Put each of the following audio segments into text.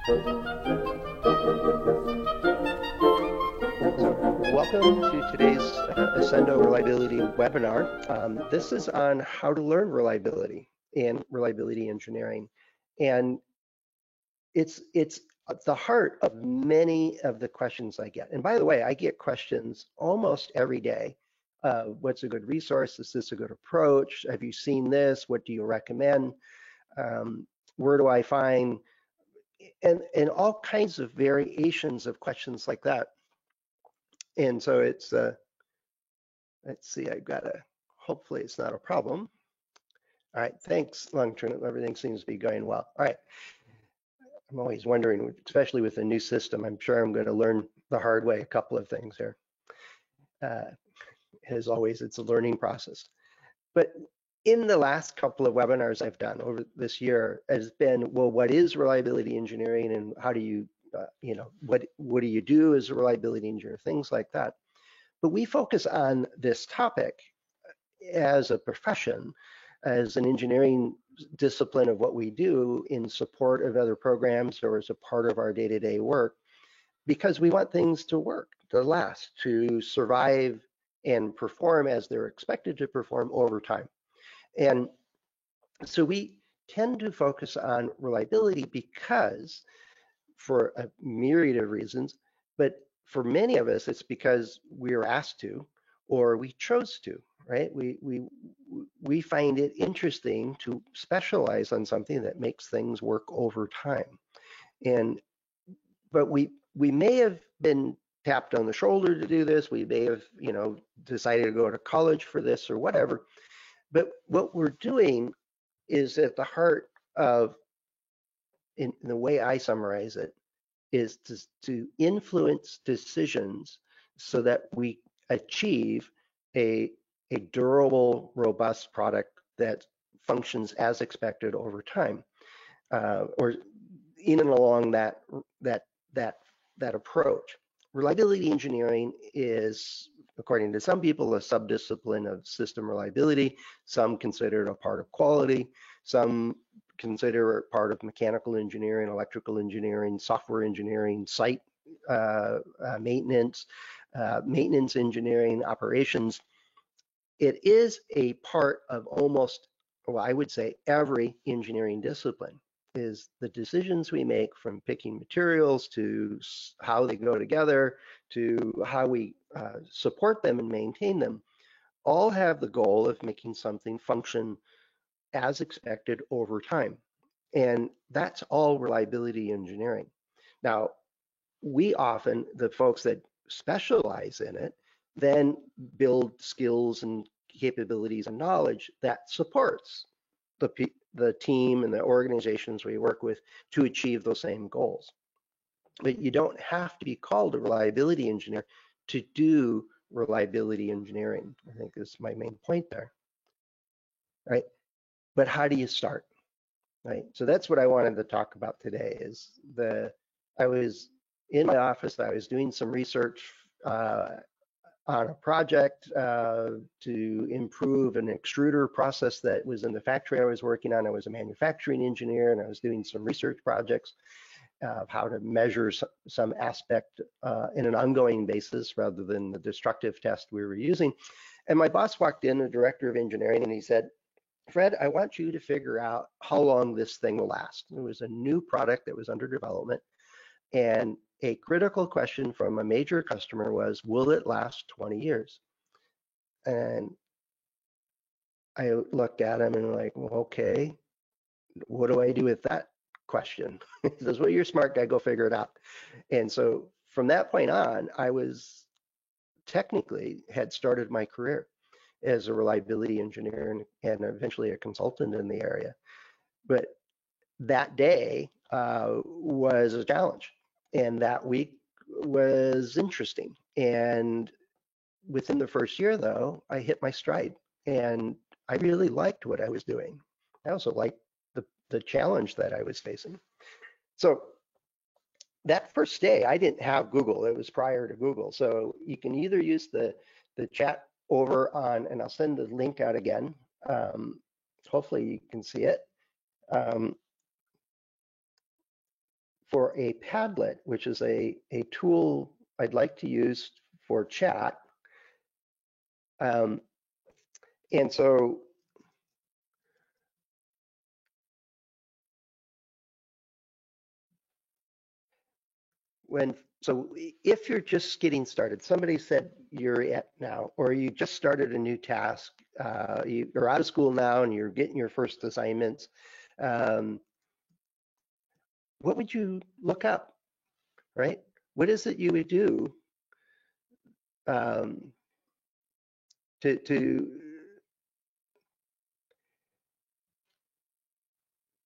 So welcome to today's Ascendo Reliability webinar. This is on how to learn reliability and reliability engineering. And it's at the heart of many of the questions I get. And by the way, I get questions almost every day. What's a good resource? Is this a good approach? Have you seen this? What do you recommend? Where do I find? And all kinds of variations of questions like that. And so it's, let's see, I've got a, hopefully it's not a problem. All right, thanks, Long-Term. Everything seems to be going well. All right, I'm always wondering, especially with a new system, I'm sure I'm going to learn the hard way a couple of things here. As always, it's a learning process. But in the last couple of webinars I've done over this year has been, well, what is reliability engineering and how do you, what do you do as a reliability engineer, things like that. But we focus on this topic as a profession, as an engineering discipline of what we do in support of other programs or as a part of our day-to-day work, because we want things to work, to last, to survive and perform as they're expected to perform over time. And so we tend to focus on reliability because, for a myriad of reasons, but for many of us, it's because we are asked to, or we chose to, right? We find it interesting to specialize on something that makes things work over time. But we may have been tapped on the shoulder to do this. We may have, decided to go to college for this or whatever. But what we're doing is at the heart of, in the way I summarize it, is to influence decisions so that we achieve a durable, robust product that functions as expected over time, or in and along that approach. Reliability engineering is, according to some people, a subdiscipline of system reliability. Some consider it a part of quality. Some consider it part of mechanical engineering, electrical engineering, software engineering, site maintenance, maintenance engineering, operations. It is a part of almost, well, I would say every engineering discipline. Is the decisions we make, from picking materials to how they go together to how we support them and maintain them, all have the goal of making something function as expected over time. And that's all reliability engineering. Now, we often, the folks that specialize in it, then build skills and capabilities and knowledge that supports the team and the organizations we work with to achieve those same goals. But you don't have to be called a reliability engineer to do reliability engineering, I think is my main point there, right? But how do you start, right? So that's what I wanted to talk about today. Is I was in my office, I was doing some research on a project to improve an extruder process that was in the factory I was working on. I was a manufacturing engineer, and I was doing some research projects of how to measure some aspect in an ongoing basis rather than the destructive test we were using. And my boss walked in, the director of engineering, and he said, "Fred, I want you to figure out how long this thing will last." It was a new product that was under development, and a critical question from a major customer was, will it last 20 years? And I looked at him and like, well, okay, what do I do with that question? He says, well, you're a smart guy, go figure it out. And so from that point on, I was technically had started my career as a reliability engineer and eventually a consultant in the area. But that day was a challenge, and that week was interesting. And within the first year, though, I hit my stride, and I really liked what I was doing. I also liked the challenge that I was facing. So that first day, I didn't have Google. It was prior to Google. So you can either use the chat over on, and I'll send the link out again. Hopefully you can see it. for a Padlet, which is a tool I'd like to use for chat. And so if you're just getting started, somebody said you're at now, or you just started a new task, you're out of school now and you're getting your first assignments, what would you look up, right? What is it you would do um, to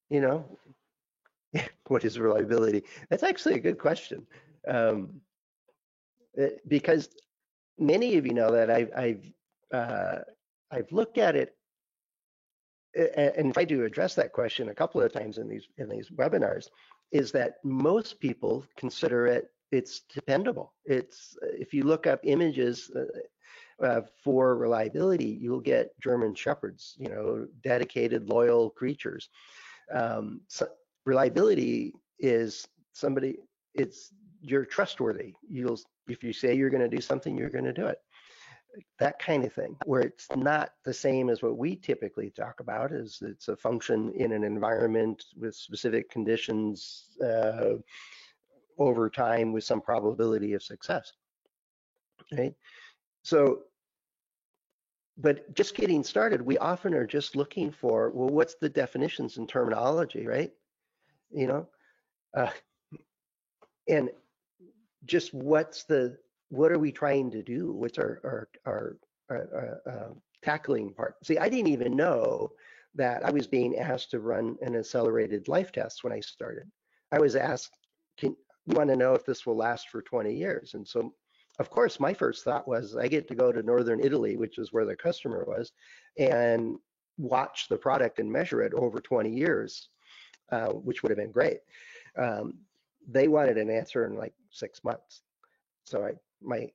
you know, what is reliability? That's actually a good question. Um, because many of you know that I've looked at it and tried to address that question a couple of times in these webinars. Is that most people consider it's dependable. It's if you look up images for reliability, you'll get German shepherds, dedicated, loyal creatures. So reliability is somebody. You're trustworthy. If you say you're going to do something, you're going to do it. That kind of thing, where it's not the same as what we typically talk about, is it's a function in an environment with specific conditions over time with some probability of success, right? So, but just getting started, we often are just looking for, well, what's the definitions and terminology, right? You know, uh, and just what are we trying to do? What's our tackling part? See, I didn't even know that I was being asked to run an accelerated life test when I started. I was asked, you want to know if this will last for 20 years? And so, of course, my first thought was I get to go to Northern Italy, which is where the customer was, and watch the product and measure it over 20 years, which would have been great. They wanted an answer in like 6 months. So my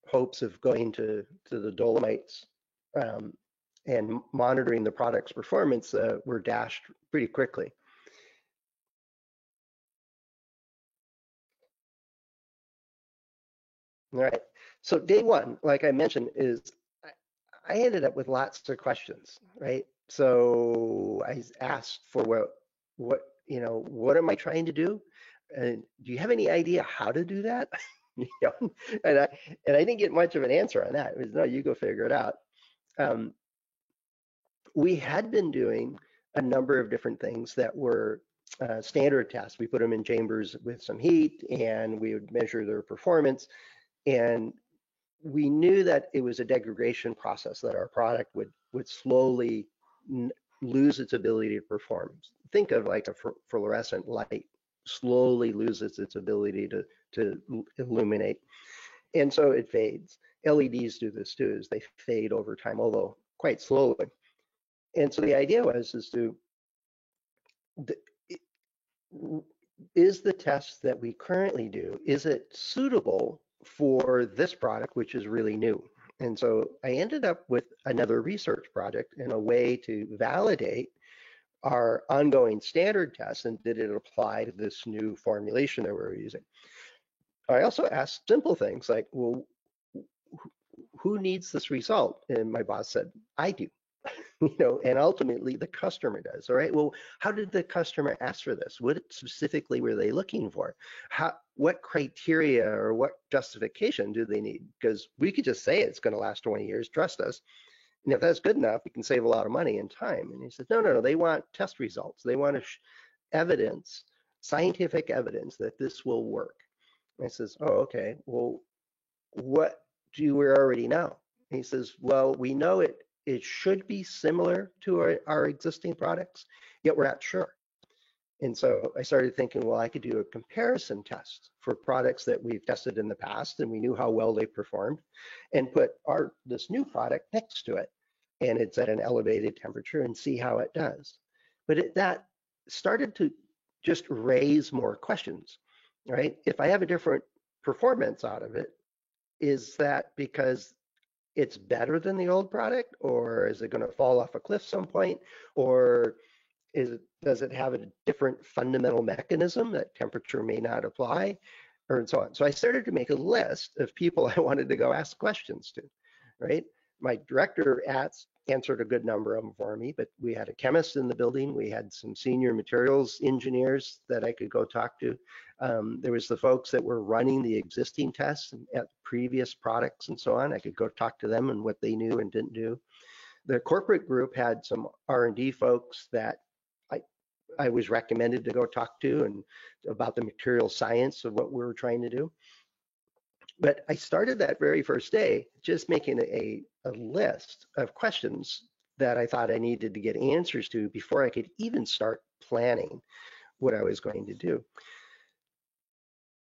hopes of going to the Dolomites and monitoring the product's performance were dashed pretty quickly. All right. So day one, like I mentioned, is I ended up with lots of questions, right? So I asked for what am I trying to do? And do you have any idea how to do that? And I didn't get much of an answer on that. It was no, you go figure it out. Um, we had been doing a number of different things that were standard tests. We put them in chambers with some heat, and we would measure their performance. And we knew that it was a degradation process, that our product would slowly lose its ability to perform. Think of like a fluorescent light slowly loses its ability to illuminate. And so it fades. LEDs do this too, is they fade over time, although quite slowly. And so the idea was is the test that we currently do, is it suitable for this product, which is really new? And so I ended up with another research project in a way to validate our ongoing standard tests and did it apply to this new formulation that we're using. I also asked simple things like, well, who needs this result? And my boss said, I do. And ultimately the customer does. All right. Well, how did the customer ask for this? What specifically were they looking for? What criteria or what justification do they need? Because we could just say it's going to last 20 years, trust us. And if that's good enough, we can save a lot of money and time. And he said, no, they want test results. They want evidence, scientific evidence that this will work. And I says, oh, okay. Well, what do we already know? And he says, well, we know it should be similar to our existing products, yet we're not sure. And so I started thinking, well, I could do a comparison test for products that we've tested in the past and we knew how well they performed, and put this new product next to it, and it's at an elevated temperature, and see how it does. But that started to just raise more questions, right? If I have a different performance out of it, is that because it's better than the old product, or is it going to fall off a cliff some point, or does it have a different fundamental mechanism that temperature may not apply, or and so on. So I started to make a list of people I wanted to go ask questions to, right? My director answered a good number of them for me, but we had a chemist in the building. We had some senior materials engineers that I could go talk to. There was the folks that were running the existing tests at previous products and so on. I could go talk to them and what they knew and didn't do. The corporate group had some R&D folks that I was recommended to go talk to and about the material science of what we were trying to do. But I started that very first day just making a list of questions that I thought I needed to get answers to before I could even start planning what I was going to do.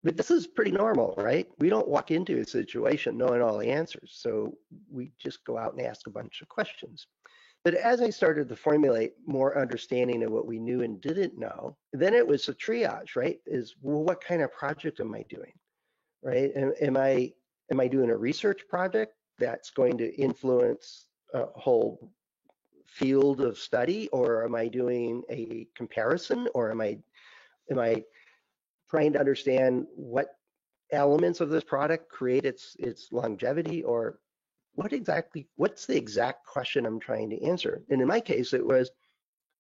But this is pretty normal, right? We don't walk into a situation knowing all the answers. So we just go out and ask a bunch of questions. But as I started to formulate more understanding of what we knew and didn't know, then it was a triage, right? Well, what kind of project am I doing? Right? Am I doing a research project that's going to influence a whole field of study, or am I doing a comparison, or am I trying to understand what elements of this product create its longevity, or what's the exact question I'm trying to answer? And in my case, it was,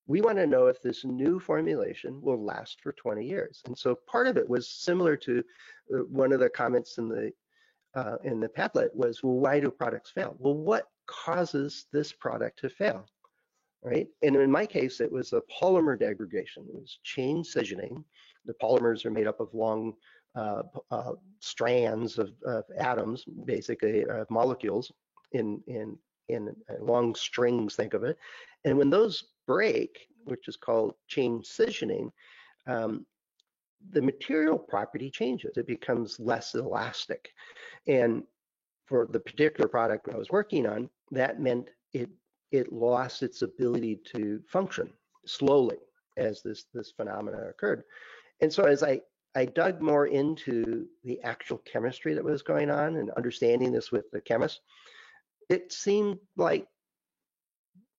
we want to know if this new formulation will last for 20 years. And so part of it was similar to one of the comments in the Padlet was, well, why do products fail? Well, what causes this product to fail, right? And in my case, it was a polymer degradation. It was chain scissioning. The polymers are made up of long strands of atoms, basically molecules in long strings, think of it. And when those break, which is called chain scissioning, the material property changes. It becomes less elastic. And for the particular product I was working on, that meant it lost its ability to function slowly as this phenomena occurred. And so as I dug more into the actual chemistry that was going on and understanding this with the chemist, it seemed like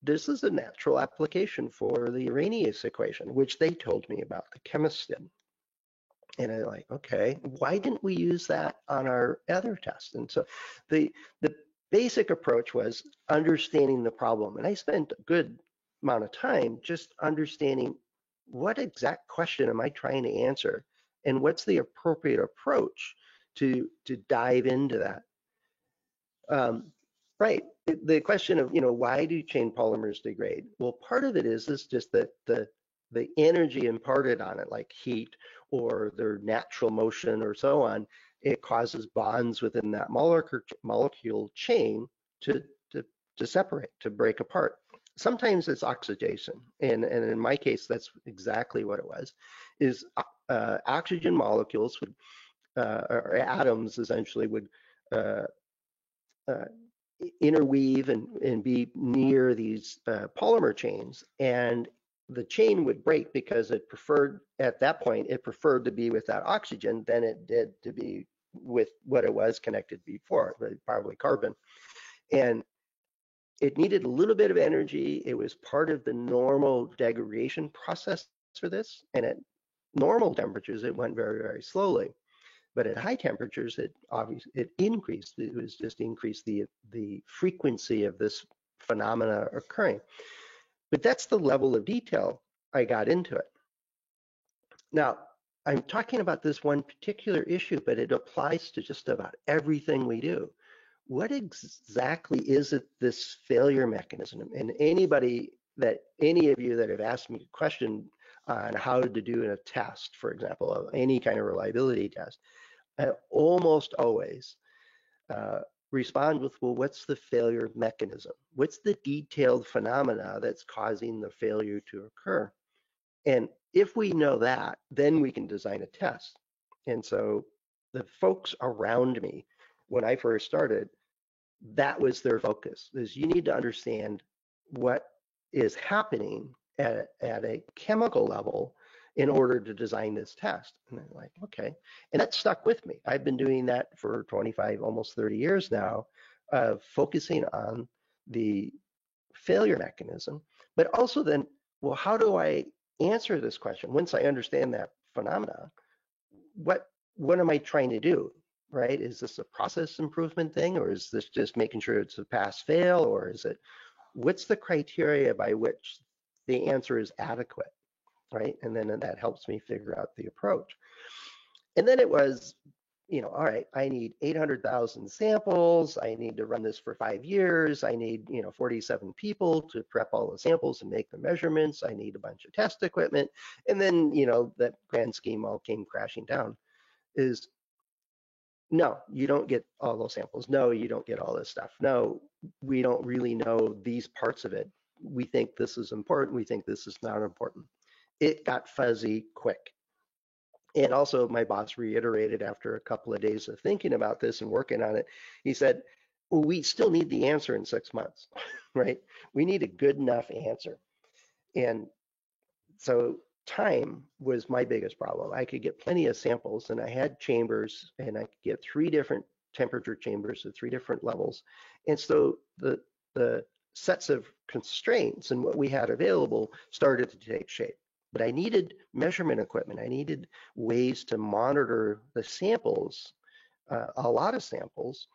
this is a natural application for the Arrhenius equation, which they told me about, the chemists did. And I'm like, okay, why didn't we use that on our other tests? And so the basic approach was understanding the problem. And I spent a good amount of time just understanding what exact question am I trying to answer, and what's the appropriate approach to dive into that. Right. The question of, why do chain polymers degrade? Well, part of it is just that the energy imparted on it, like heat or their natural motion or so on, it causes bonds within that molecule chain to separate, to break apart. Sometimes it's oxidation, and in my case, that's exactly what it was. Is oxygen molecules would, or atoms essentially would interweave and be near these polymer chains, and the chain would break because it preferred, at that point, it preferred to be with that oxygen than it did to be with what it was connected before, probably carbon. And it needed a little bit of energy. It was part of the normal degradation process for this. And at normal temperatures, it went very, very slowly. But at high temperatures, it increased. It was just increased the frequency of this phenomena occurring. But that's the level of detail I got into it. Now, I'm talking about this one particular issue, but it applies to just about everything we do. What exactly is it, this failure mechanism? And any of you that have asked me a question on how to do a test, for example, any kind of reliability test, I almost always respond with, well, what's the failure mechanism? What's the detailed phenomena that's causing the failure to occur? And if we know that, then we can design a test. And so the folks around me, when I first started, that was their focus, is you need to understand what is happening at a chemical level in order to design this test. And I'm like, okay. And that stuck with me. I've been doing that for 25, almost 30 years now, focusing on the failure mechanism, but also then well, how do I answer this question? Once I understand that phenomena, what what am I trying to do? Right? Is this a process improvement thing, or is this just making sure it's a pass fail, or is it what's the criteria by which the answer is adequate? Right? And then that helps me figure out the approach. And then it was, all right, I need 800,000 samples. I need to run this for 5 years. I need, 47 people to prep all the samples and make the measurements. I need a bunch of test equipment. And then, that grand scheme all came crashing down. Is no, you don't get all those samples. No, you don't get all this stuff. No, we don't really know these parts of it. We think this is important. We think this is not important. It got fuzzy quick. And also, my boss reiterated after a couple of days of thinking about this and working on it, he said, well, we still need the answer in 6 months, right? We need a good enough answer. And so time was my biggest problem. I could get plenty of samples, and I had chambers, and I could get 3 different temperature chambers at 3 different levels. And so the sets of constraints and what we had available started to take shape. But I needed measurement equipment. I needed ways to monitor the samples, a lot of samples,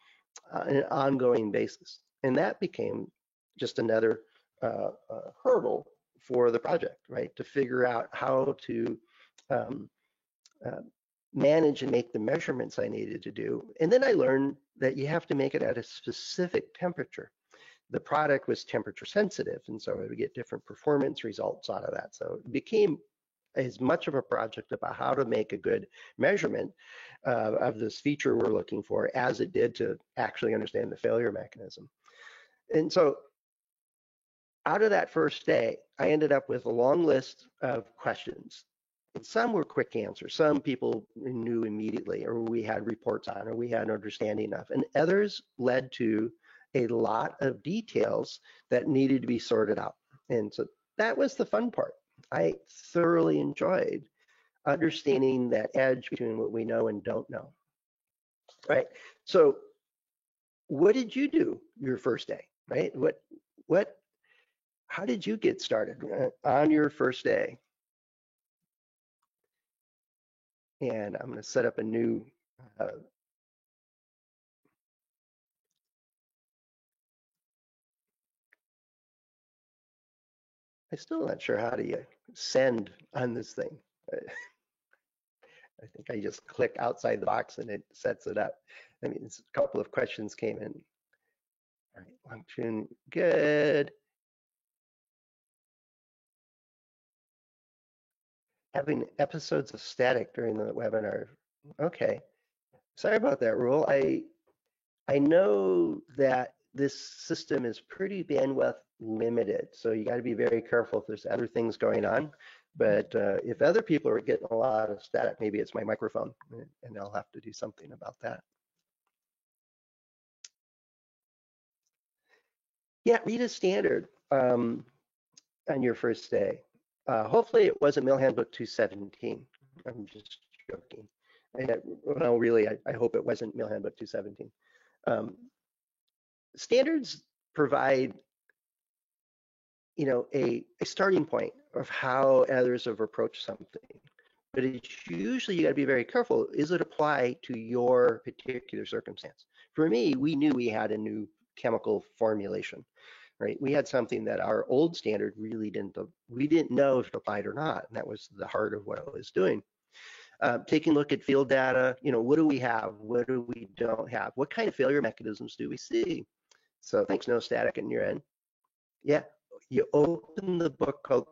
on an ongoing basis. And that became just another hurdle for the project, right? To figure out how to um, uh, manage and make the measurements I needed to do. And then I learned that you have to make it at a specific temperature. The product was temperature sensitive, and so I would get different performance results out of that. So it became as much of a project about how to make a good measurement of this feature we're looking for as it did to actually understand the failure mechanism. And so out of that first day, I ended up with a long list of questions. And some were quick answers. Some people knew immediately, or we had reports on, or we had an understanding of. And others led to a lot of details that needed to be sorted out. And so that was the fun part. I thoroughly enjoyed understanding that edge between what we know and don't know. Right. So what did you do your first day? Right? How did you get started on your first day? And I'm going to set up a new I'm still not sure how to send on this thing. I think I just click outside the box and it sets it up. I mean, a couple of questions came in. All right, function, good. Having episodes of static during the webinar. Okay, sorry about that, Rule. I know that this system is pretty bandwidth limited, so you got to be very careful if there's other things going on. But if other people are getting a lot of static, maybe it's my microphone, and I'll have to do something about that. Yeah, read a standard on your first day. Hopefully it wasn't Mail Handbook 217. I'm just joking. No, really, I hope it wasn't Mail Handbook 217. Standards provide, a starting point of how others have approached something. But it's usually you got to be very careful. Is it apply to your particular circumstance? For me, we knew we had a new chemical formulation, right? We had something that our old standard really we didn't know if it applied or not. And that was the heart of what I was doing. Taking a look at field data, what do we have? What do we don't have? What kind of failure mechanisms do we see? So thanks, no static in your end. Yeah, you open the book called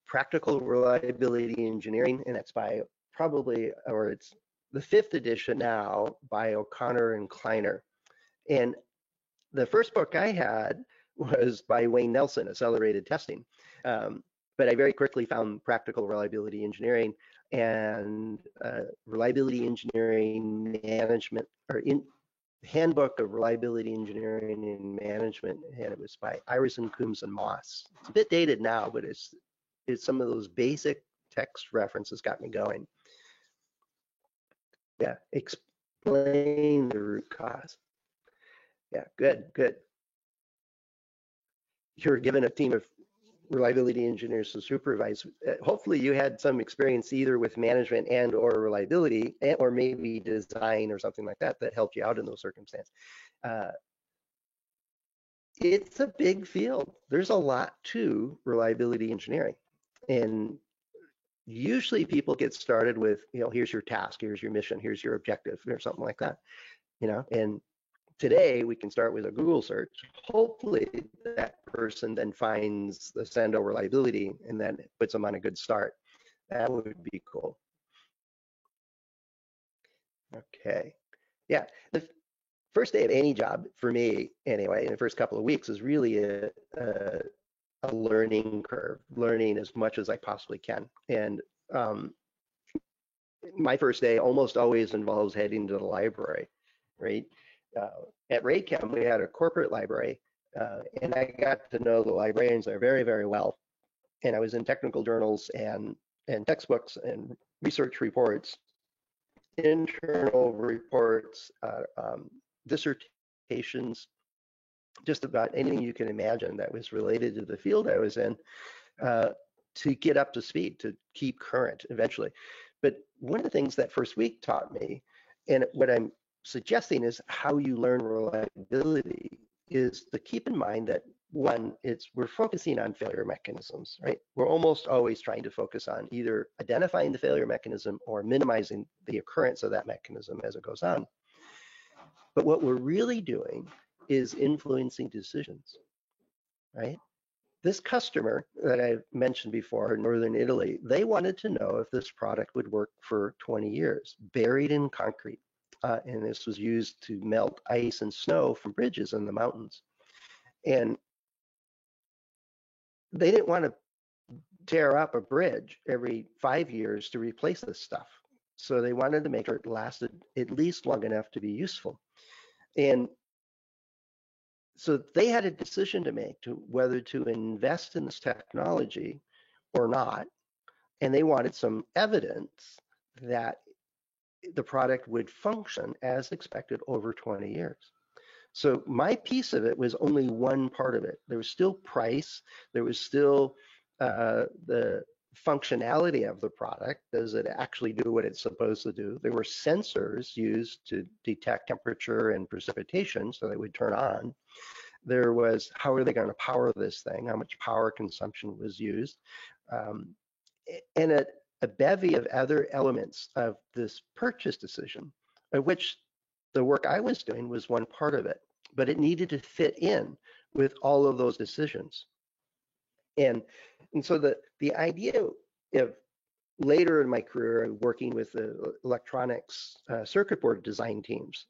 Practical Reliability Engineering, and that's by it's the 5th edition now by O'Connor and Kleiner. And the first book I had was by Wayne Nelson, Accelerated Testing. But I very quickly found Practical Reliability Engineering and Reliability Engineering Management, or Handbook of Reliability Engineering and Management, and it was by Iverson, Coombs, and Moss. It's a bit dated now, but it's some of those basic text references got me going. Yeah, explain the root cause. Yeah, good. You're given a team of reliability engineers to supervise. Hopefully you had some experience either with management and or reliability or maybe design or something like that that helped you out in those circumstances. Uh, it's a big field. There's a lot to reliability engineering. And usually people get started with, here's your task, here's your mission, here's your objective, or something like that, and today we can start with a Google search. Hopefully that person then finds the Sendo reliability and then it puts them on a good start. That would be cool. Okay. Yeah. The first day of any job for me anyway, in the first couple of weeks is really a learning curve, learning as much as I possibly can. And my first day almost always involves heading to the library, right? At Raychem, we had a corporate library, and I got to know the librarians there very, very well. And I was in technical journals and textbooks and research reports, internal reports, dissertations, just about anything you can imagine that was related to the field I was in, to get up to speed, to keep current eventually. But one of the things that first week taught me, and what I'm suggesting is how you learn reliability, is to keep in mind that one, we're focusing on failure mechanisms, right? We're almost always trying to focus on either identifying the failure mechanism or minimizing the occurrence of that mechanism as it goes on. But what we're really doing is influencing decisions, right? This customer that I mentioned before, Northern Italy, they wanted to know if this product would work for 20 years, buried in concrete. And this was used to melt ice and snow from bridges in the mountains. And they didn't want to tear up a bridge every 5 years to replace this stuff. So they wanted to make sure it lasted at least long enough to be useful. And so they had a decision to make to whether to invest in this technology or not. And they wanted some evidence that the product would function as expected over 20 years. So my piece of it was only one part of it. There was still price. There was still the functionality of the product. Does it actually do what it's supposed to do? There were sensors used to detect temperature and precipitation so they would turn on. There was, how are they going to power this thing? How much power consumption was used? And a bevy of other elements of this purchase decision, of which the work I was doing was one part of it, but it needed to fit in with all of those decisions. And so the idea of later in my career working with the electronics circuit board design teams,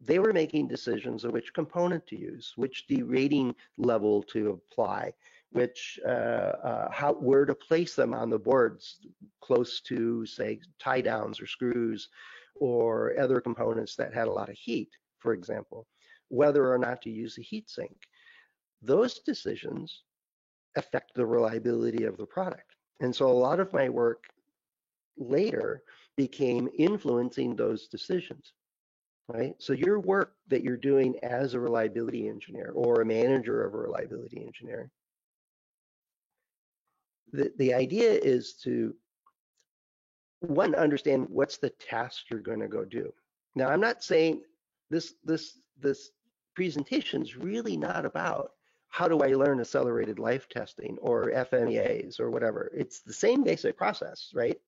they were making decisions of which component to use, which derating level to apply, which where to place them on the boards close to, say, tie downs or screws or other components that had a lot of heat, for example, whether or not to use a heat sink. Those decisions affect the reliability of the product. And so a lot of my work later became influencing those decisions. Right? So your work that you're doing as a reliability engineer or a manager of a reliability engineer, the idea is to, one, understand what's the task you're going to go do. Now, I'm not saying this presentation is really not about how do I learn accelerated life testing or FMEAs or whatever. It's the same basic process, right?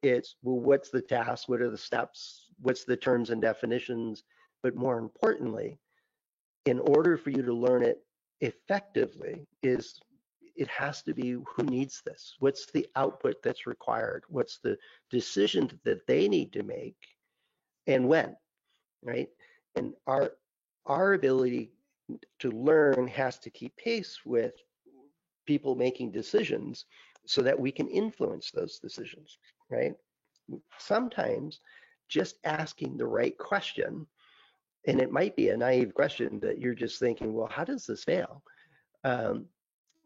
It's, well, what's the task? What are the steps? What's the terms and definitions? But more importantly, in order for you to learn it effectively, it has to be who needs this? What's the output that's required? What's the decision that they need to make and when, right? And our ability to learn has to keep pace with people making decisions so that we can influence those decisions, right? Sometimes just asking the right question, and it might be a naive question that you're just thinking, well, how does this fail?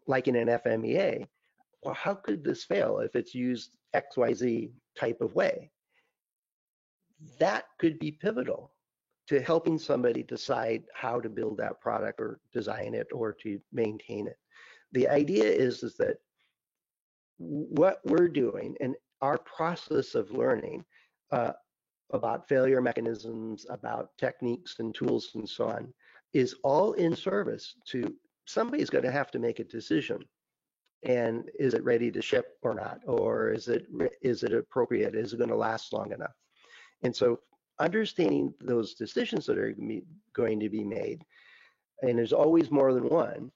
Like in an FMEA, well, how could this fail if it's used XYZ type of way? That could be pivotal to helping somebody decide how to build that product or design it or to maintain it. The idea is that what we're doing and our process of learning uh, about failure mechanisms, about techniques and tools and so on, is all in service to somebody's going to have to make a decision. And is it ready to ship or not? Or is it appropriate? Is it going to last long enough? And so understanding those decisions that are going to be made, and there's always more than one,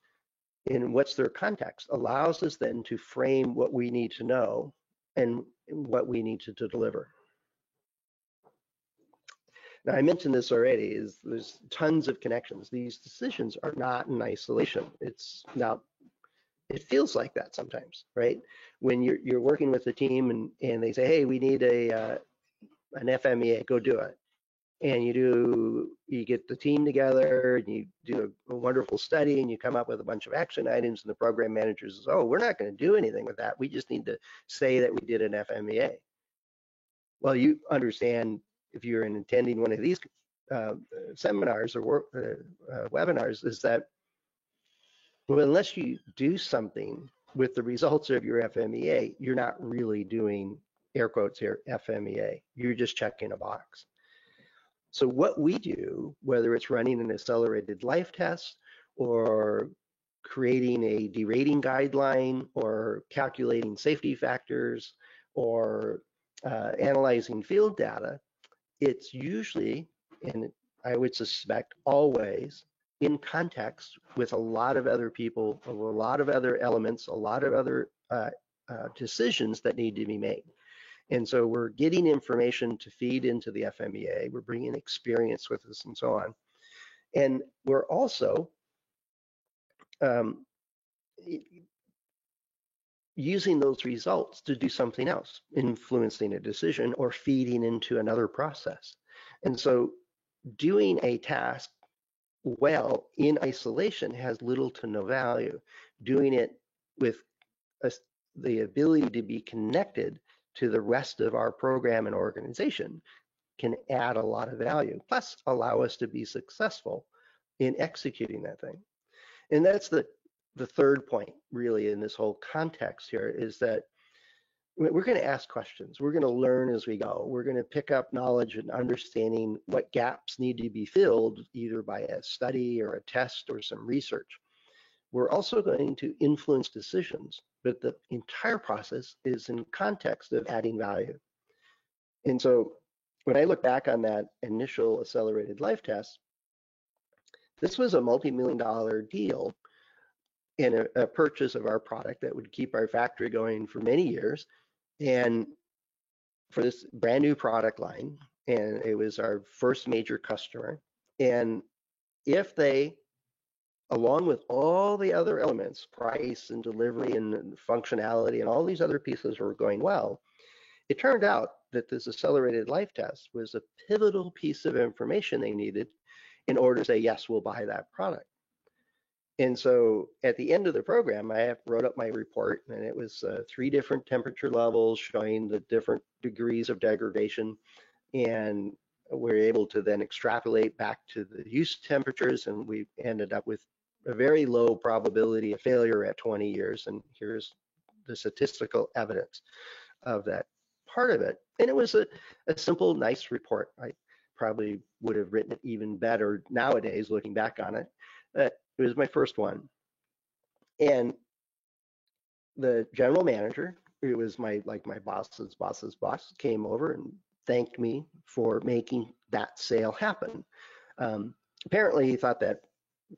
and what's their context, allows us then to frame what we need to know and what we need to deliver. Now, I mentioned this already, is there's tons of connections. These decisions are not in isolation. It feels like that sometimes, right? When you're working with a team and they say, hey, we need an FMEA, go do it. And you get the team together and you do a wonderful study and you come up with a bunch of action items, and the program manager says, oh, we're not going to do anything with that. We just need to say that we did an FMEA. Well, you understand, if you're attending one of these seminars or webinars, is that, well, unless you do something with the results of your FMEA, you're not really doing, air quotes here, FMEA. You're just checking a box. So what we do, whether it's running an accelerated life test or creating a derating guideline or calculating safety factors or analyzing field data, it's usually, and I would suspect always, in context with a lot of other people, a lot of other elements, a lot of other decisions that need to be made. And so we're getting information to feed into the FMEA. We're bringing experience with us and so on. And we're also using those results to do something else, influencing a decision or feeding into another process. And so doing a task well in isolation has little to no value. Doing it with the ability to be connected to the rest of our program and organization can add a lot of value, plus allow us to be successful in executing that thing. And that's the third point, really, in this whole context here, is that we're going to ask questions. We're going to learn as we go. We're going to pick up knowledge and understanding what gaps need to be filled, either by a study or a test or some research. We're also going to influence decisions, but the entire process is in context of adding value. And so when I look back on that initial accelerated life test, this was a multi-million-dollar deal in a purchase of our product that would keep our factory going for many years, and for this brand new product line, and it was our first major customer. And if they, along with all the other elements, price and delivery and functionality and all these other pieces were going well, it turned out that this accelerated life test was a pivotal piece of information they needed in order to say, yes, we'll buy that product. And so at the end of the program, I wrote up my report, and it was 3 different temperature levels showing the different degrees of degradation. And we're able to then extrapolate back to the use temperatures, and we ended up with a very low probability of failure at 20 years. And here's the statistical evidence of that part of it. And it was a simple, nice report. I probably would have written it even better nowadays, looking back on it. It was my first one. And the general manager, it was my boss's boss, came over and thanked me for making that sale happen. Apparently he thought that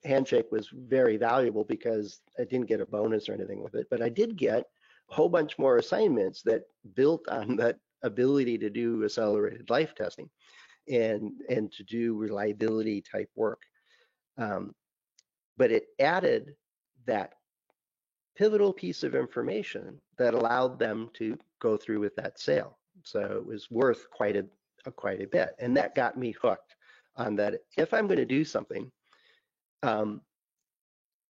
handshake was very valuable because I didn't get a bonus or anything with it, but I did get a whole bunch more assignments that built on that ability to do accelerated life testing and to do reliability type work. But it added that pivotal piece of information that allowed them to go through with that sale. So it was worth quite a bit. And that got me hooked on that. If I'm going to do something,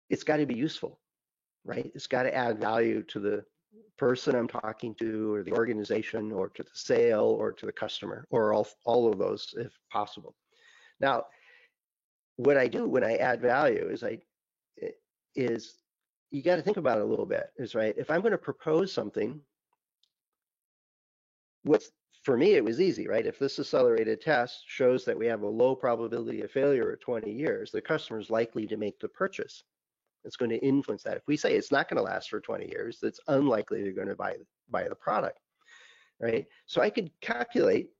it's got to be useful, right? It's got to add value to the person I'm talking to, or the organization, or to the sale, or to the customer, or all of those if possible. Now, what I do when I add value is you got to think about it a little bit, is right. If I'm going to propose something, what's for me, it was easy, right? If this accelerated test shows that we have a low probability of failure at 20 years, the customer is likely to make the purchase. It's going to influence that. If we say it's not going to last for 20 years, it's unlikely they're going to buy the product, right? So I could calculate,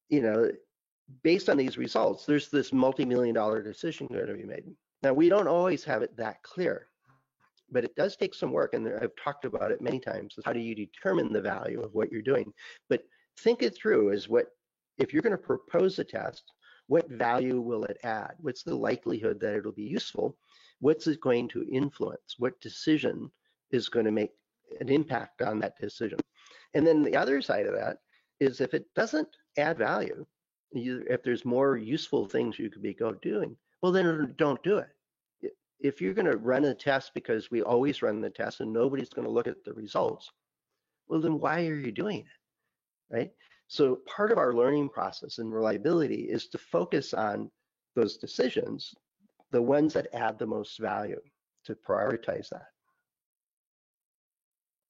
you know, based on these results, there's this multi-million-dollar decision going to be made. Now, we don't always have it that clear, but it does take some work, and I've talked about it many times, is how do you determine the value of what you're doing? But think it through as what, if you're going to propose a test, what value will it add? What's the likelihood that it'll be useful? What's it going to influence? What decision is going to make an impact on that decision? And then the other side of that is if it doesn't add value, if there's more useful things you could be doing, well, then don't do it. If you're going to run a test because we always run the test and nobody's going to look at the results, well, then why are you doing it, right? So part of our learning process and reliability is to focus on those decisions, the ones that add the most value, to prioritize that.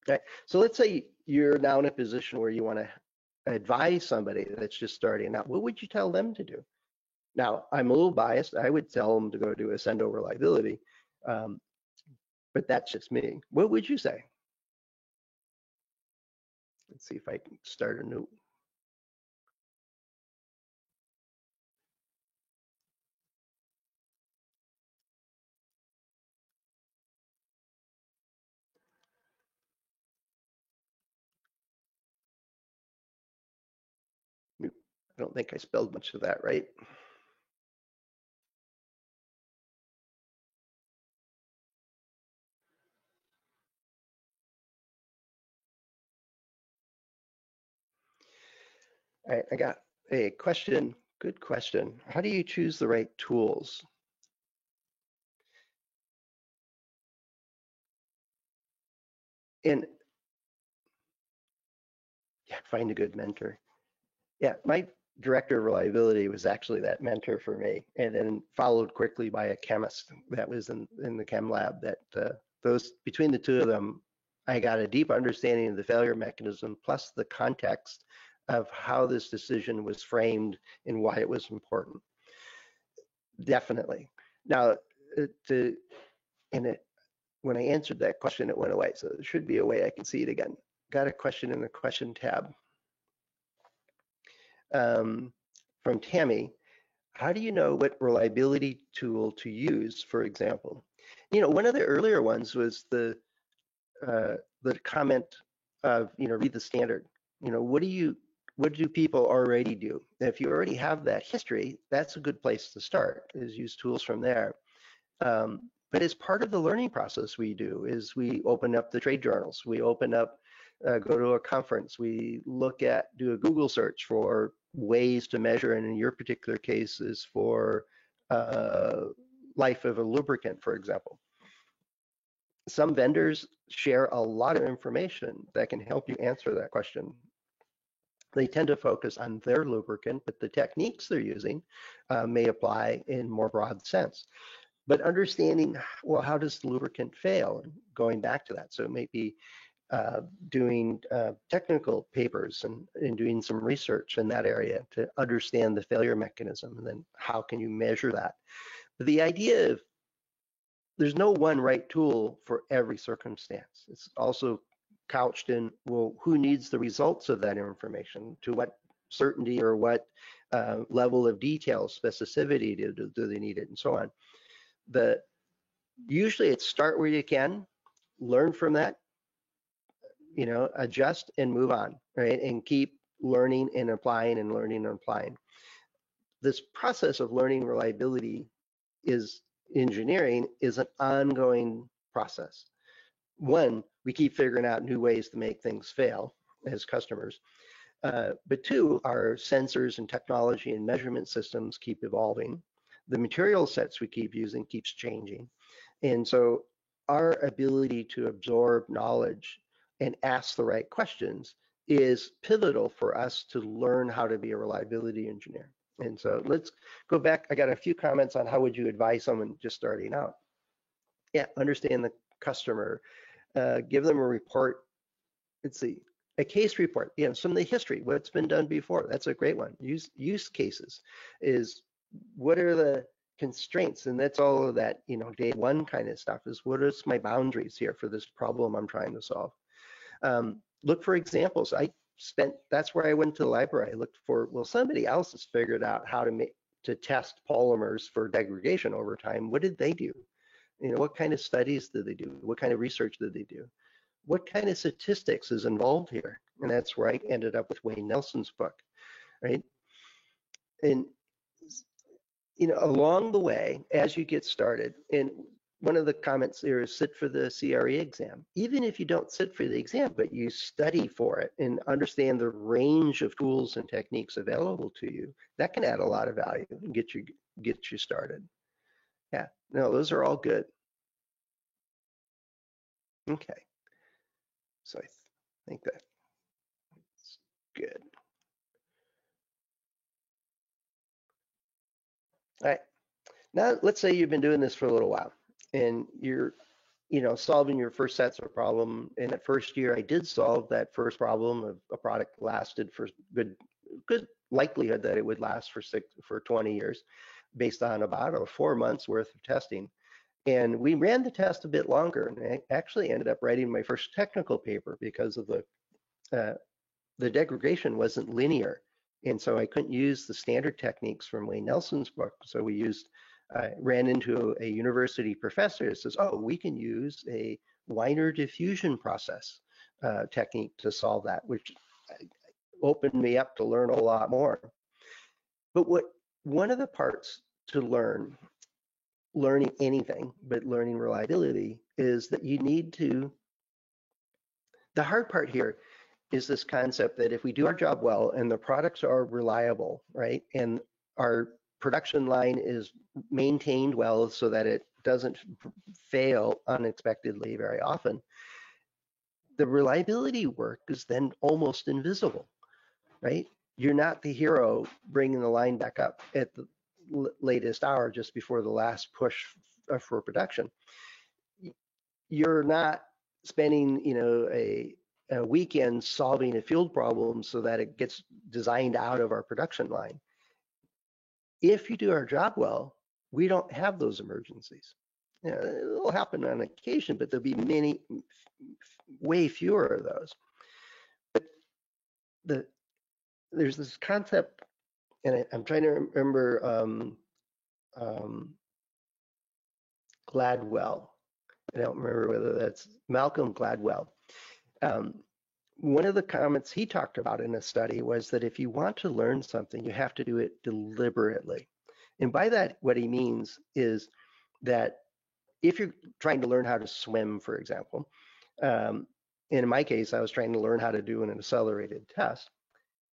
Okay, so let's say you're now in a position where you want to advise somebody that's just starting out. What would you tell them to do? Now, I'm a little biased. I would tell them to go do Accendo Reliability, but that's just me. What would you say? Let's see if I can start a new. I don't think I spelled much of that right. All right, I got a question. Good question. How do you choose the right tools? And yeah, find a good mentor. Yeah, my director of reliability was actually that mentor for me, and then followed quickly by a chemist that was in the chem lab. That those between the two of them, I got a deep understanding of the failure mechanism plus the context of how this decision was framed and why it was important. Definitely. Now, to and it when I answered that question, it went away. So there should be a way I can see it again. Got a question in the question tab from Tammy. How do you know what reliability tool to use, for example? You know, one of the earlier ones was the comment of, you know, read the standard. You know, what do people already do? If you already have that history, that's a good place to start, is use tools from there. But as part of the learning process we do is we open up the trade journals, we open up, go to a conference, we do a Google search for ways to measure, and in your particular case is for life of a lubricant, for example. Some vendors share a lot of information that can help you answer that question. They tend to focus on their lubricant, but the techniques they're using may apply in more broad sense. But understanding, well, how does the lubricant fail? Going back to that, so it may be doing technical papers and doing some research in that area to understand the failure mechanism, and then how can you measure that? But the idea of there's no one right tool for every circumstance. It's also couched in, well, who needs the results of that information? To what certainty or what level of detail, specificity do they need it, and so on. Usually it's start where you can, learn from that, you know, adjust and move on, right? And keep learning and applying and learning and applying. This process of learning reliability engineering is an ongoing process. One, we keep figuring out new ways to make things fail as customers. But two, our sensors and technology and measurement systems keep evolving. The material sets we keep using keeps changing. And so our ability to absorb knowledge and ask the right questions is pivotal for us to learn how to be a reliability engineer. And so let's go back. I got a few comments on how would you advise someone just starting out. Yeah, understand the customer, give them a report. Let's see, a case report, some of the history, what's been done before. That's a great one. Use cases is what are the constraints, and that's all of that, day one kind of stuff is what is my boundaries here for this problem I'm trying to solve. Look for examples. That's where I went to the library. I looked for, well, somebody else has figured out how to test polymers for degradation over time. What did they do? What kind of studies did they do? What kind of research did they do? What kind of statistics is involved here? And that's where I ended up with Wayne Nelson's book, right? And along the way, as you get started, and one of the comments there is sit for the CRE exam. Even if you don't sit for the exam, but you study for it and understand the range of tools and techniques available to you, that can add a lot of value and get you started. Yeah, no, those are all good. Okay, so I think that's good. All right, now let's say you've been doing this for a little while and you're solving your first sets of problem. In that first year, I did solve that first problem of a product lasted for good likelihood that it would last for 20 years based on about 4 months worth of testing. And we ran the test a bit longer, and I actually ended up writing my first technical paper because of the degradation wasn't linear. And so I couldn't use the standard techniques from Wayne Nelson's book. So we ran into a university professor who says, oh, we can use a Wiener diffusion process technique to solve that, which opened me up to learn a lot more. But one of the parts to learning anything, but learning reliability, is that the hard part here is this concept that if we do our job well and the products are reliable, right, and our production line is maintained well so that it doesn't fail unexpectedly very often, the reliability work is then almost invisible, right? You're not the hero bringing the line back up at the latest hour just before the last push for production. You're not spending, a weekend solving a field problem so that it gets designed out of our production line. If you do our job well, we don't have those emergencies. It'll happen on occasion, but there'll be way fewer of those. But there's this concept, and I'm trying to remember Gladwell. I don't remember whether that's Malcolm Gladwell. One of the comments he talked about in a study was that if you want to learn something, you have to do it deliberately. And by that, what he means is that if you're trying to learn how to swim, for example, in my case, I was trying to learn how to do an accelerated test,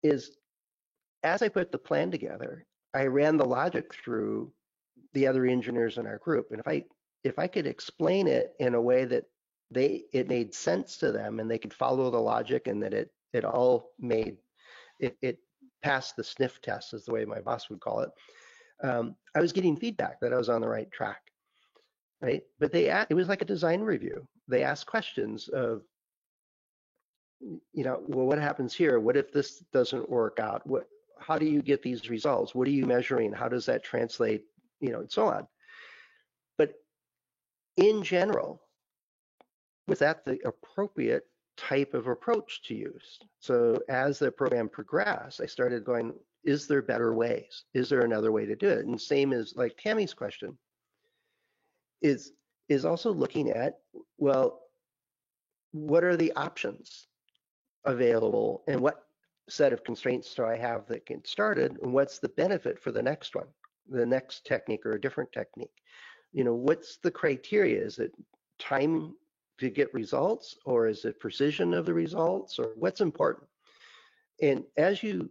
is as I put the plan together, I ran the logic through the other engineers in our group. And if I could explain it in a way that it made sense to them and they could follow the logic and that it all made it passed the sniff test, is the way my boss would call it. I was getting feedback that I was on the right track, right? But it was like a design review. They asked questions of, well, what happens here? What if this doesn't work out? How do you get these results? What are you measuring? How does that translate? And so on. But in general, was that the appropriate type of approach to use? So as the program progressed, I started going, is there better ways? Is there another way to do it? And same as like Tammy's question is also looking at, well, what are the options available and what set of constraints do I have that get started, and what's the benefit for the next one, the next technique or a different technique? What's the criteria? Is it time to get results, or is it precision of the results, or what's important? And as you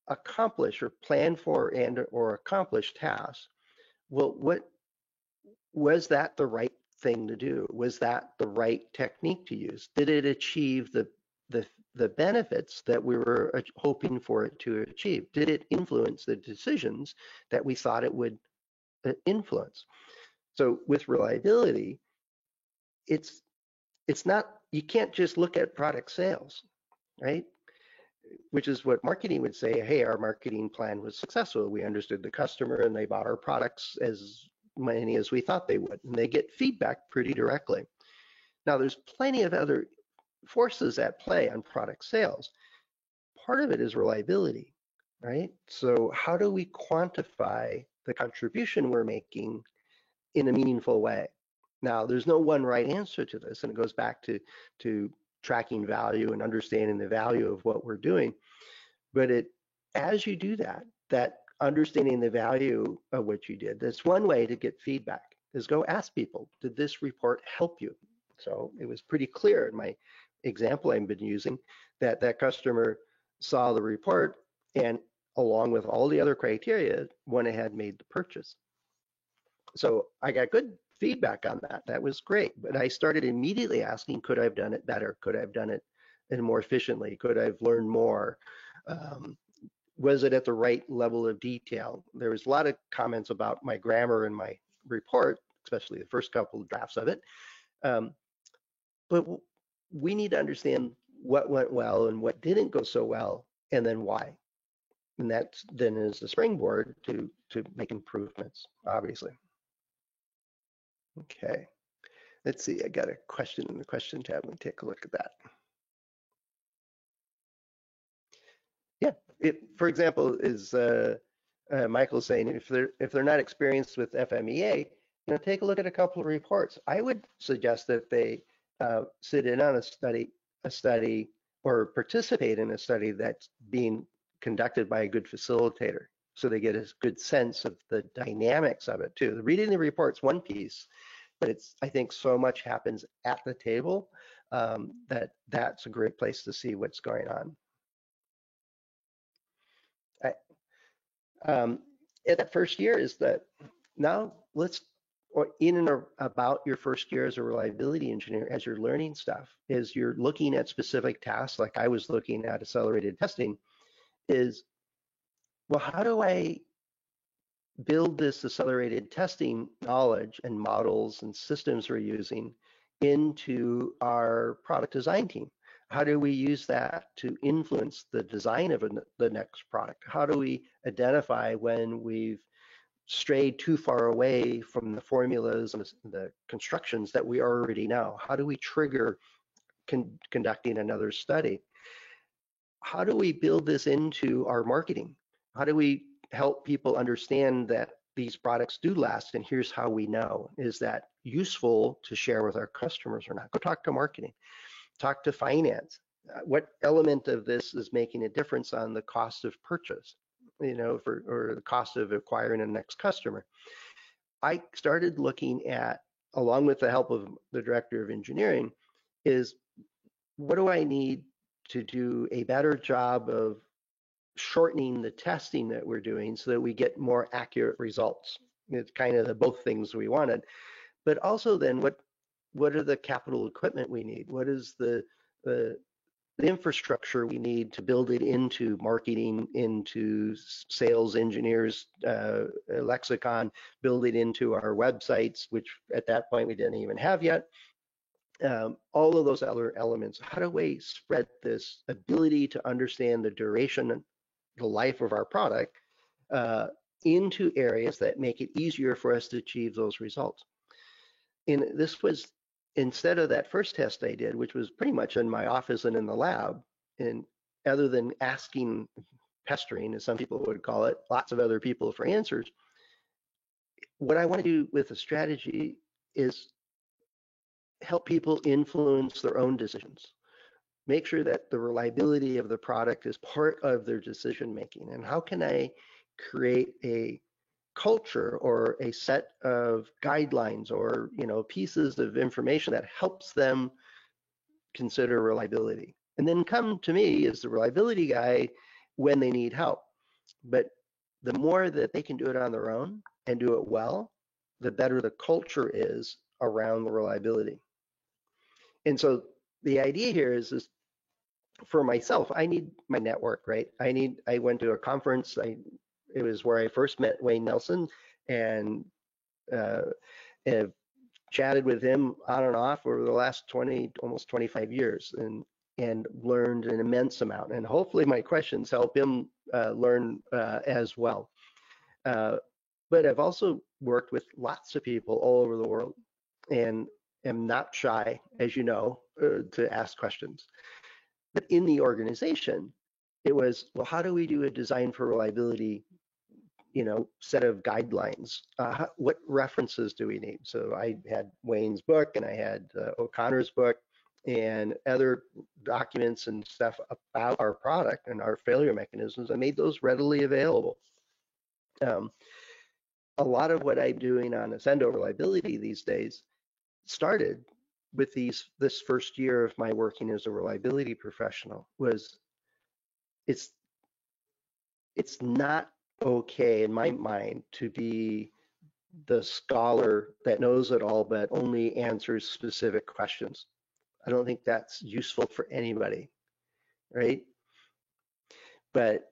accomplish or plan for or accomplish tasks, well, was that the right thing to do? Was that the right technique to use? Did it achieve the benefits that we were hoping for it to achieve? Did it influence the decisions that we thought it would influence? So with reliability, it's not, you can't just look at product sales, right? Which is what marketing would say, hey, our marketing plan was successful. We understood the customer and they bought our products as many as we thought they would. And they get feedback pretty directly. Now, there's plenty of other forces at play on product sales. Part of it is reliability, right? So how do we quantify the contribution we're making in a meaningful way? Now, there's no one right answer to this, and it goes back to tracking value and understanding the value of what we're doing. But as you do that understanding the value of what you did, that's one way to get feedback, is go ask people, did this report help you? So it was pretty clear in my example I've been using that that customer saw the report and along with all the other criteria went ahead and made the purchase. So I got good feedback on that. That was great. But I started immediately asking, could I have done it better? Could I have done it more efficiently? Could I have learned more? Was it at the right level of detail? There was a lot of comments about my grammar in my report, especially the first couple of drafts of it. But we need to understand what went well and what didn't go so well, and then why. And that then is the springboard to make improvements, obviously. Okay, let's see. I got a question in the question tab. Let me take a look at that. Yeah, for example, is Michael saying if they're not experienced with FMEA, take a look at a couple of reports. I would suggest that they sit in on a study or participate in a study that's being conducted by a good facilitator, so they get a good sense of the dynamics of it too. Reading the report's one piece, but I think so much happens at the table that's a great place to see what's going on. At that first year is that now or in and about your first year as a reliability engineer, as you're learning stuff, is you're looking at specific tasks, like I was looking at accelerated testing, is, well, how do I build this accelerated testing knowledge and models and systems we're using into our product design team? How do we use that to influence the design of the next product? How do we identify when we've strayed too far away from the formulas and the constructions that we already know? How do we trigger conducting another study? How do we build this into our marketing? How do we help people understand that these products do last, and here's how we know? Is that useful to share with our customers or not? Go talk to marketing. Talk to finance. What element of this is making a difference on the cost of purchase, or the cost of acquiring a next customer? I started looking at, along with the help of the director of engineering, is what do I need to do a better job of shortening the testing that we're doing so that we get more accurate results? It's kind of the both things we wanted. But also then what are the capital equipment we need? What is the infrastructure we need to build it into marketing, into sales engineers, lexicon, build it into our websites, which at that point we didn't even have yet. All of those other elements. How do we spread this ability to understand the duration and the life of our product into areas that make it easier for us to achieve those results? And this was, instead of that first test I did, which was pretty much in my office and in the lab, and other than asking, pestering, as some people would call it, lots of other people for answers, what I want to do with the strategy is help people influence their own decisions. Make sure that the reliability of the product is part of their decision making. And how can I create a culture or a set of guidelines or pieces of information that helps them consider reliability, and then come to me as the reliability guy when they need help. But the more that they can do it on their own and do it well, the better the culture is around the reliability. And so the idea here is for myself, I need my network, right? I went to a conference. It was where I first met Wayne Nelson, and have chatted with him on and off over the last 20, almost 25 years, and learned an immense amount. And hopefully my questions help him learn as well. But I've also worked with lots of people all over the world, and am not shy, as you know, to ask questions. But in the organization, it was, well, how do we do a design for reliability, set of guidelines? What references do we need? So I had Wayne's book, and I had O'Connor's book, and other documents and stuff about our product and our failure mechanisms. I made those readily available. A lot of what I'm doing on Accendo Reliability these days started with this first year of my working as a reliability professional. It's not okay in my mind to be the scholar that knows it all but only answers specific questions. I don't think that's useful for anybody, right? But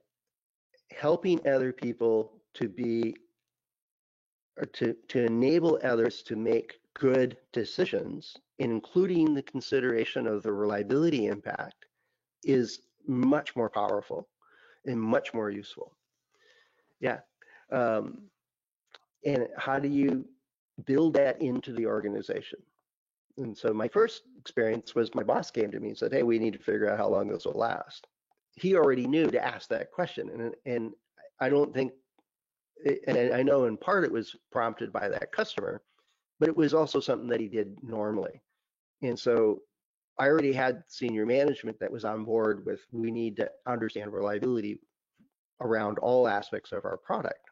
helping other people to enable others to make good decisions, including the consideration of the reliability impact, is much more powerful and much more useful. Yeah. And how do you build that into the organization? And so my first experience was my boss came to me and said, hey, we need to figure out how long this will last. He already knew to ask that question. And I don't think, and I know in part it was prompted by that customer, but it was also something that he did normally. And so I already had senior management that was on board with, we need to understand reliability around all aspects of our product.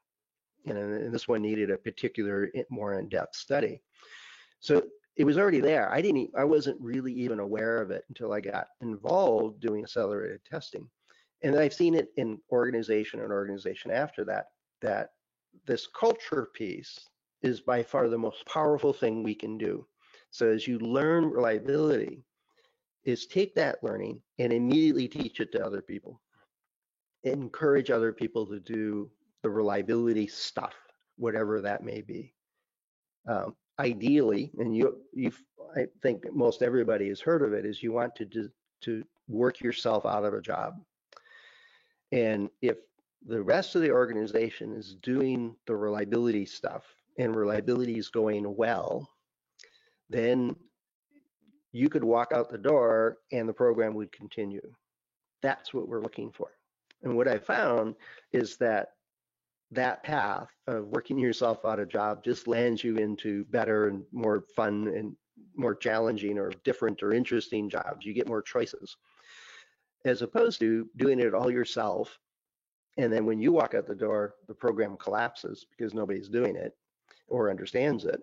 And this one needed a particular, more in-depth study. So it was already there. I wasn't really even aware of it until I got involved doing accelerated testing. And then I've seen it in organization and organization after that, that this culture piece is by far the most powerful thing we can do. So as you learn reliability, is take that learning and immediately teach it to other people. Encourage other people to do the reliability stuff, whatever that may be. Ideally, and I think most everybody has heard of it, is you want to work yourself out of a job. And if the rest of the organization is doing the reliability stuff and reliability is going well, then you could walk out the door and the program would continue. That's what we're looking for. And what I found is that path of working yourself out of a job just lands you into better and more fun and more challenging or different or interesting jobs. You get more choices, as opposed to doing it all yourself. And then when you walk out the door, the program collapses because nobody's doing it or understands it.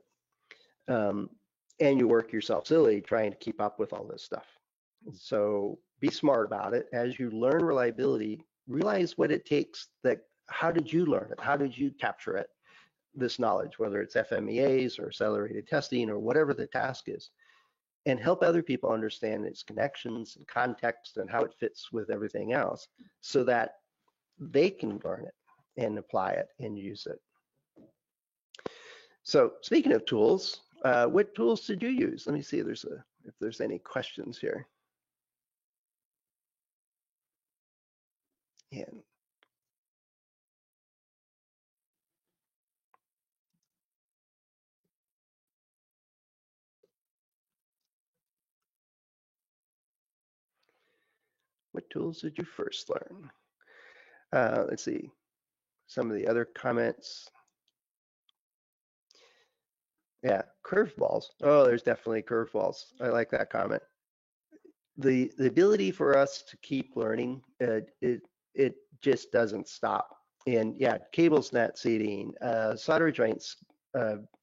And you work yourself silly trying to keep up with all this stuff. So be smart about it. As you learn reliability, realize what it takes. How did you learn it? How did you capture it? This knowledge, whether it's FMEAs or accelerated testing or whatever the task is, and help other people understand its connections and context and how it fits with everything else, so that they can learn it and apply it and use it. So speaking of tools, what tools did you use? Let me see if there's any questions here. And what tools did you first learn? Let's see, some of the other comments. Yeah, curveballs. Oh, there's definitely curveballs. I like that comment. The ability for us to keep learning, it just doesn't stop. And yeah, cables not seating, solder joints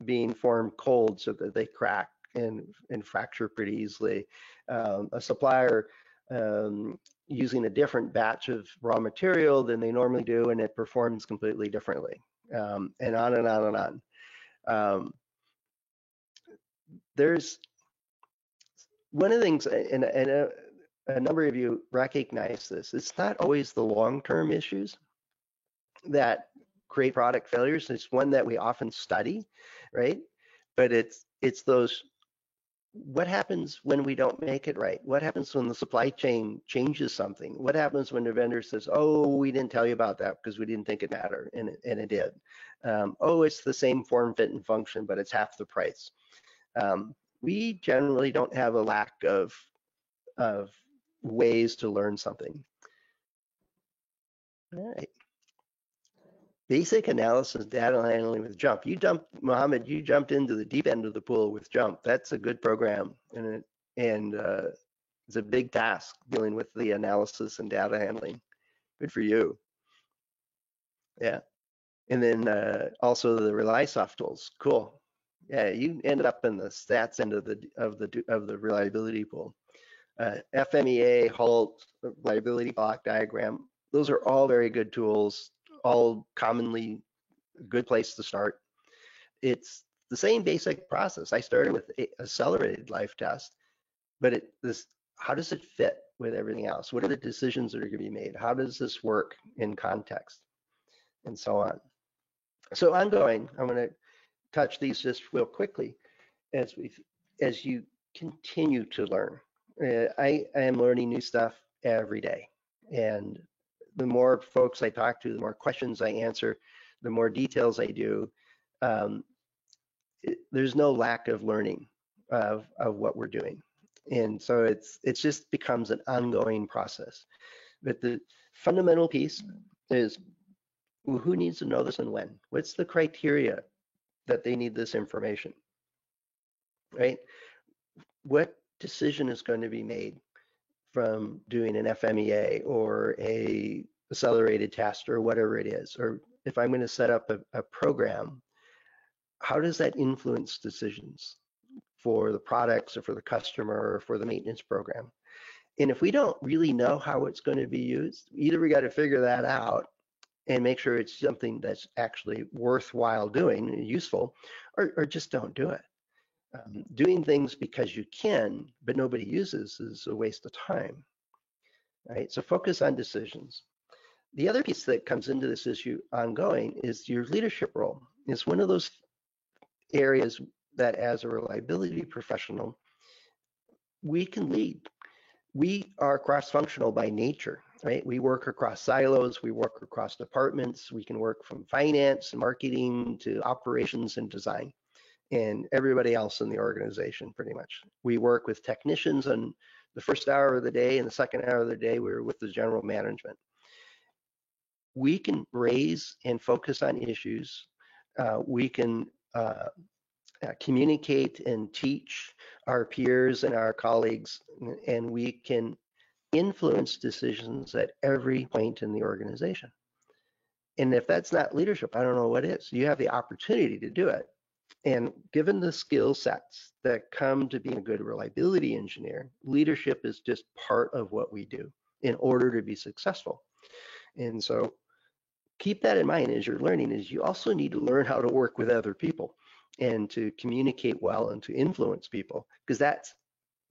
being formed cold so that they crack and fracture pretty easily. A supplier using a different batch of raw material than they normally do, and it performs completely differently, and on and on and on. There's one of the things, and a number of you recognize this, it's not always the long-term issues that create product failures. It's one that we often study, right? but it's those, what happens when we don't make it right? What happens when the supply chain changes something? What happens when the vendor says, oh, we didn't tell you about that because we didn't think it mattered, and it did. Oh, it's the same form, fit, and function, but it's half the price. We generally don't have a lack of ways to learn something. All right. Basic analysis, data handling with JMP. Mohammed, you jumped into the deep end of the pool with JMP. That's a good program, and it's a big task dealing with the analysis and data handling. Good for you. Yeah. And then also the ReliSoft tools. Cool. Yeah, you ended up in the stats end of the reliability pool. FMEA, HALT, reliability block diagram. Those are all very good tools, all commonly a good place to start. It's the same basic process. I started with accelerated life test, but how does it fit with everything else? What are the decisions that are going to be made? How does this work in context? And so on. So ongoing, I'm going to touch these just real quickly as you continue to learn. I am learning new stuff every day, and the more folks I talk to, the more questions I answer, the more details I do. Um, there's no lack of learning of what we're doing, and so it just becomes an ongoing process. But the fundamental piece is, well, who needs to know this and when? What's the criteria that they need this information, right? What decision is going to be made from doing an FMEA or a accelerated test or whatever it is? Or if I'm going to set up a program, how does that influence decisions for the products or for the customer or for the maintenance program? And if we don't really know how it's going to be used, either we got to figure that out and make sure it's something that's actually worthwhile doing and useful, or just don't do it. Doing things because you can, but nobody uses, is a waste of time, right? So focus on decisions. The other piece that comes into this issue ongoing is your leadership role. It's one of those areas that as a reliability professional, we can lead. We are cross-functional by nature, right? We work across silos, we work across departments, we can work from finance and marketing to operations and design, and everybody else in the organization pretty much. We work with technicians on the first hour of the day, and the second hour of the day, we're with the general management. We can raise and focus on issues. We can communicate and teach our peers and our colleagues, and we can influence decisions at every point in the organization. And if that's not leadership, I don't know what is. You have the opportunity to do it. And given the skill sets that come to being a good reliability engineer, leadership is just part of what we do in order to be successful. And so keep that in mind as you're learning, is you also need to learn how to work with other people and to communicate well and to influence people, because that's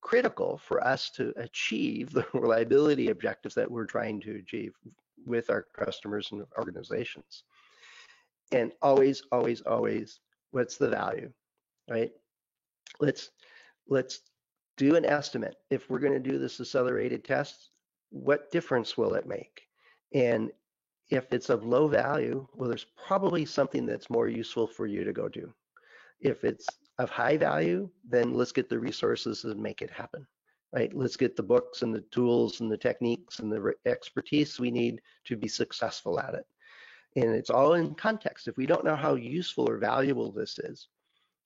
critical for us to achieve the reliability objectives that we're trying to achieve with our customers and organizations. And always, always, always, what's the value, right? Let's do an estimate. If we're going to do this accelerated test, what difference will it make? And if it's of low value, well, there's probably something that's more useful for you to go do. If it's of high value, then let's get the resources and make it happen, right? Let's get the books and the tools and the techniques and the expertise we need to be successful at it. And it's all in context. If we don't know how useful or valuable this is,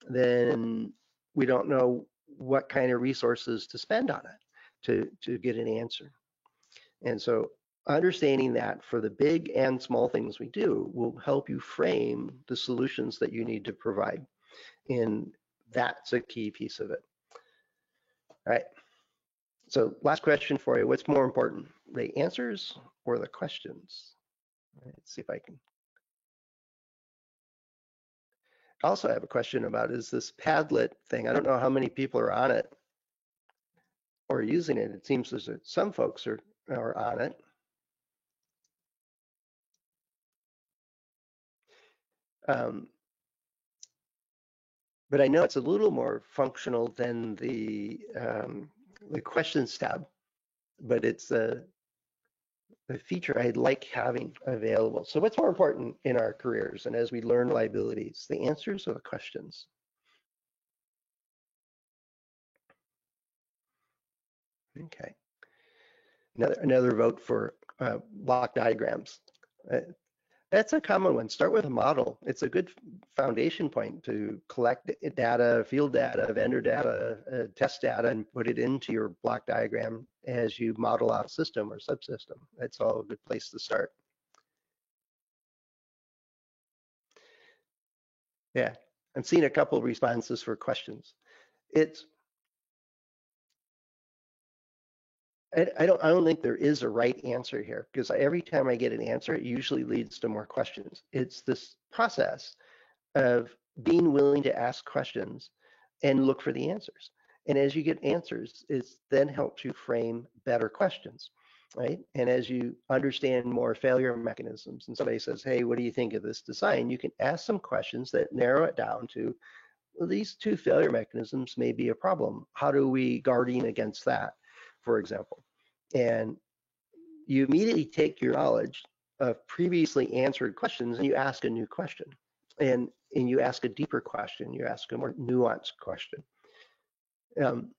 then we don't know what kind of resources to spend on it to get an answer. And so understanding that for the big and small things we do will help you frame the solutions that you need to provide. And that's a key piece of it. All right. So last question for you. What's more important, the answers or the questions? Let's see if I can. I also have a question about, is this Padlet thing, I don't know how many people are on it or using it. It seems as if some folks are on it. Um, but I know it's a little more functional than the questions tab, but it's a feature I like having available. So what's more important in our careers and as we learn liabilities, the answers or the questions? Okay. Another vote for block diagrams. Uh, That's a common one. Start with a model. It's a good foundation point to collect data, field data, vendor data, test data, and put it into your block diagram as you model out a system or subsystem. That's all a good place to start. Yeah, I'm seeing a couple of responses for questions. It's I don't think there is a right answer here because every time I get an answer, it usually leads to more questions. It's this process of being willing to ask questions and look for the answers. And as you get answers, it's then helps you frame better questions, right? And as you understand more failure mechanisms, and somebody says, "Hey, what do you think of this design?" You can ask some questions that narrow it down to, well, these two failure mechanisms may be a problem. How do we guarding against that, for example? And you immediately take your knowledge of previously answered questions and you ask a new question. And you ask a deeper question, you ask a more nuanced question. Um,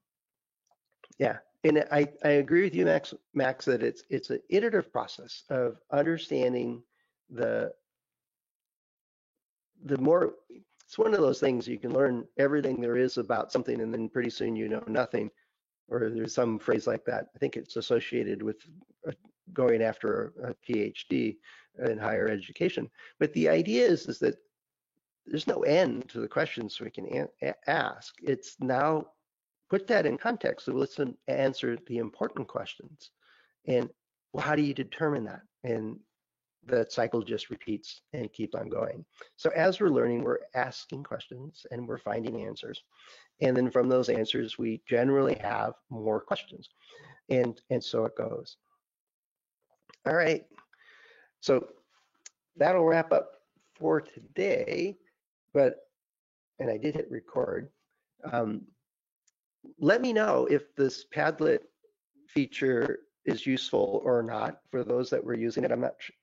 yeah, and I agree with you, Max, that it's an iterative process of understanding the more. It's one of those things you can learn everything there is about something, and then pretty soon you know nothing. Or there's some phrase like that. I think it's associated with going after a PhD in higher education. But the idea is that there's no end to the questions we can ask. It's now put that in context. So let's answer the important questions. And well, how do you determine that? And the cycle just repeats and keeps on going. So as we're learning, we're asking questions and we're finding answers. And then from those answers, we generally have more questions. And so it goes. All right. So that'll wrap up for today. And I did hit record. Um, Let me know if this Padlet feature is useful or not for those that were using it.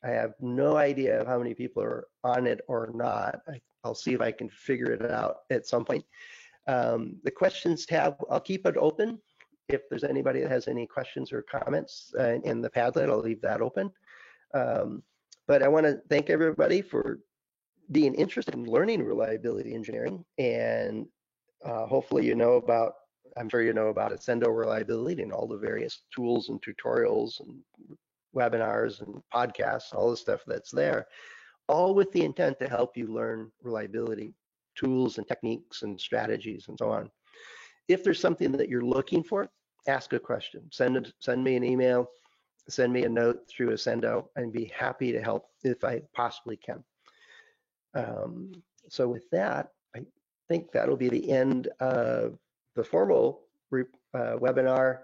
I have no idea of how many people are on it or not. I'll see if I can figure it out at some point. The questions tab, I'll keep it open. If there's anybody that has any questions or comments in the Padlet, I'll leave that open. But I want to thank everybody for being interested in learning reliability engineering. And hopefully I'm sure you know about Accendo Reliability and all the various tools and tutorials and webinars and podcasts, all the stuff that's there, all with the intent to help you learn reliability tools and techniques and strategies and so on. If there's something that you're looking for, ask a question. Send me an email, send me a note through Accendo, and be happy to help if I possibly can. So with that, I think that'll be the end of the formal webinar.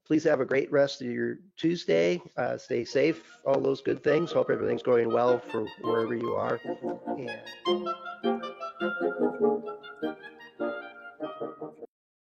Please have a great rest of your Tuesday. Stay safe, all those good things. Hope everything's going well for wherever you are. And